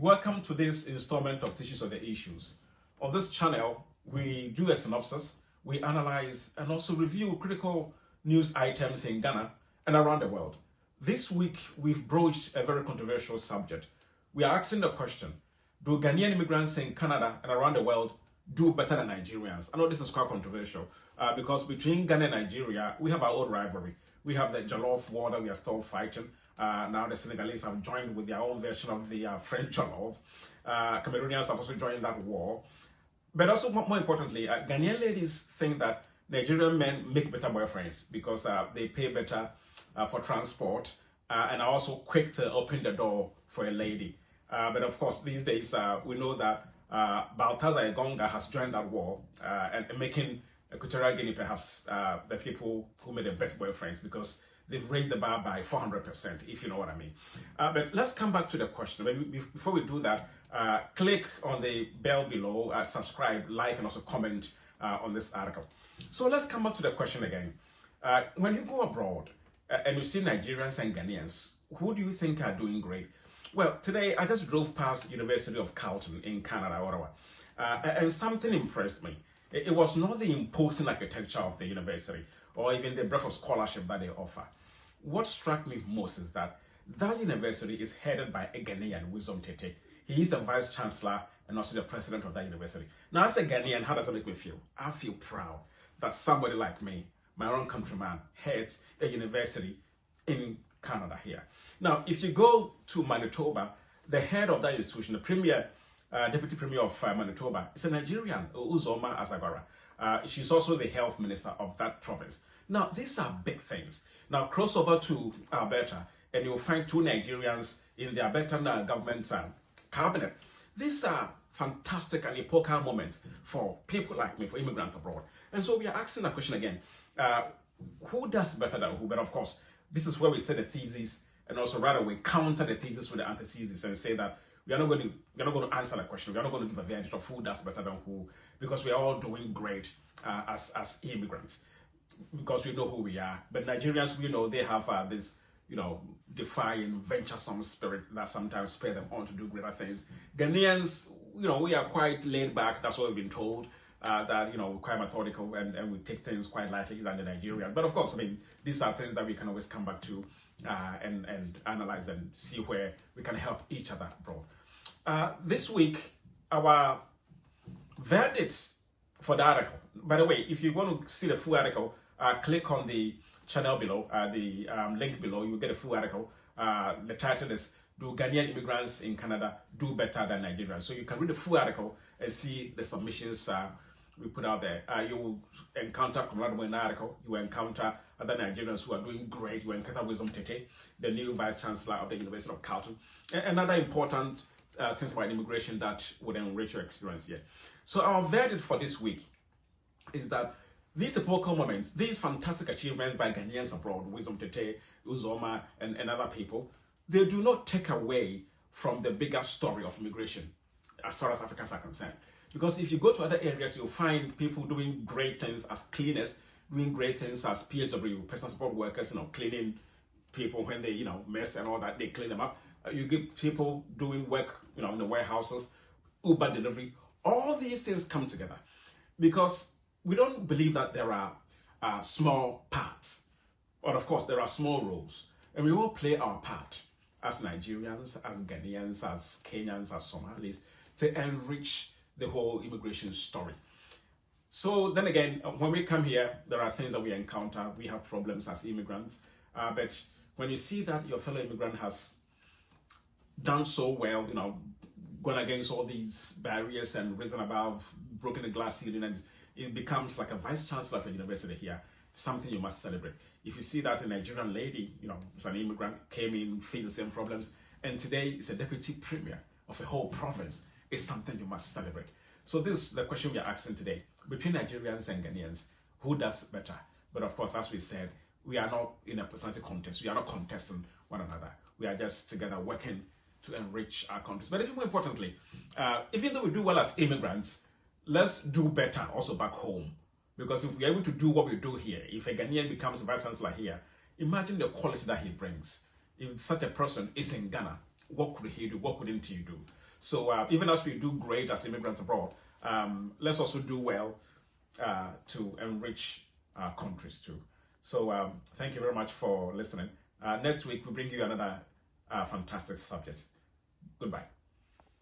Welcome to this installment of Tissues of the Issues. On this channel, we do a synopsis, we analyze and also review critical news items in Ghana and around the world. This week, we've broached a very controversial subject. We are asking the question, do Ghanaian immigrants in Canada and around the world do better than Nigerians? I know this is quite controversial because between Ghana and Nigeria, we have our own rivalry. We have the Jollof war that we are still fighting. Now the Senegalese have joined with their own version of the French Jollof. Cameroonians have also joined that war. But also, more importantly, Ghanaian ladies think that Nigerian men make better boyfriends because they pay better for transport and are also quick to open the door for a lady. But of course, these days, we know that Balthazar Egonga has joined that war and making Equatorial Guinea perhaps the people who made the best boyfriends because they've raised the bar by 400%, if you know what I mean. But let's come back to the question. Before we do that, click on the bell below, subscribe, like, and also comment on this article. So let's come back to the question again. When you go abroad and you see Nigerians and Ghanaians, who do you think are doing great? Well, today I just drove past University of Carleton in Canada, Ottawa, and something impressed me. It was not the imposing architecture of the university or even the breadth of scholarship that they offer. What struck me most is that university is headed by a Ghanaian, Wisdom Tete. He is the vice chancellor and also the president of that university. Now, as a Ghanaian, how does that make me feel? I feel proud that somebody like me, my own countryman, heads a university in Canada here. Now, if you go to Manitoba, the head of that institution, the premier, deputy premier of Manitoba, is a Nigerian, Uzoma Azagara. She's also the health minister of that province. Now, these are big things. Now, cross over to Alberta, and you'll find two Nigerians in the Albertan government cabinet. These are fantastic and epochal moments for people like me, for immigrants abroad. And so we are asking that question again. Who does better than who? But of course, this is where we say the thesis and also right away counter the thesis with the antithesis and say that we are not going to answer the question. We are not going to give a verdict of who does better than who because we are all doing great as immigrants because we know who we are. But Nigerians, we know they have this, defying, venturesome spirit that sometimes spur them on to do greater things. Ghanaians, we are quite laid back. That's what we've been told. That we're quite methodical and we take things quite lightly than the Nigerians. But of course, these are things that we can always come back to and analyze and see where we can help each other abroad. This week, our verdict for the article. By the way, if you want to see the full article, click on the channel below, the link below. You will get a full article. The title is "Do Ghanaian Immigrants in Canada Do Better Than Nigerians?" So you can read the full article and see the submissions we put out there. You will encounter Comrade in the article. You will encounter other Nigerians who are doing great. You will encounter Wisdom Tete, the new vice chancellor of the University of Carleton. And other important things about immigration that would enrich your experience here. So our verdict for this week is that these epochal moments, these fantastic achievements by Ghanaians abroad, Wisdom Tete, Uzoma, and other people, they do not take away from the bigger story of immigration as far as Africans are concerned. Because if you go to other areas, you'll find people doing great things as cleaners, doing great things as PSW, personal support workers, cleaning people when they, mess and all that, they clean them up. You get people doing work, in the warehouses, Uber delivery. All these things come together because we don't believe that there are small parts. But of course, there are small roles. And we all play our part as Nigerians, as Ghanaians, as Kenyans, as Somalis, to enrich the whole immigration story. So then again, when we come here, there are things that we encounter. We have problems as immigrants. But when you see that your fellow immigrant has done so well, gone against all these barriers and risen above, broken the glass ceiling, and it becomes like a vice chancellor of a university here, something you must celebrate. If you see that a Nigerian lady, is an immigrant, came in, faced the same problems, and today is a deputy premier of a whole province, it's something you must celebrate. So this is the question we are asking today. Between Nigerians and Ghanaians, who does better? But of course, as we said, we are not in a personality contest. We are not contesting one another. We are just together working to enrich our countries. But even more importantly, even though we do well as immigrants, let's do better also back home. Because if we're able to do what we do here, if a Ghanaian becomes a vice chancellor here, imagine the quality that he brings. If such a person is in Ghana, what could he do? What couldn't he do? So even as we do great as immigrants abroad, let's also do well to enrich our countries too. So thank you very much for listening. Next week, we bring you another fantastic subject. Goodbye.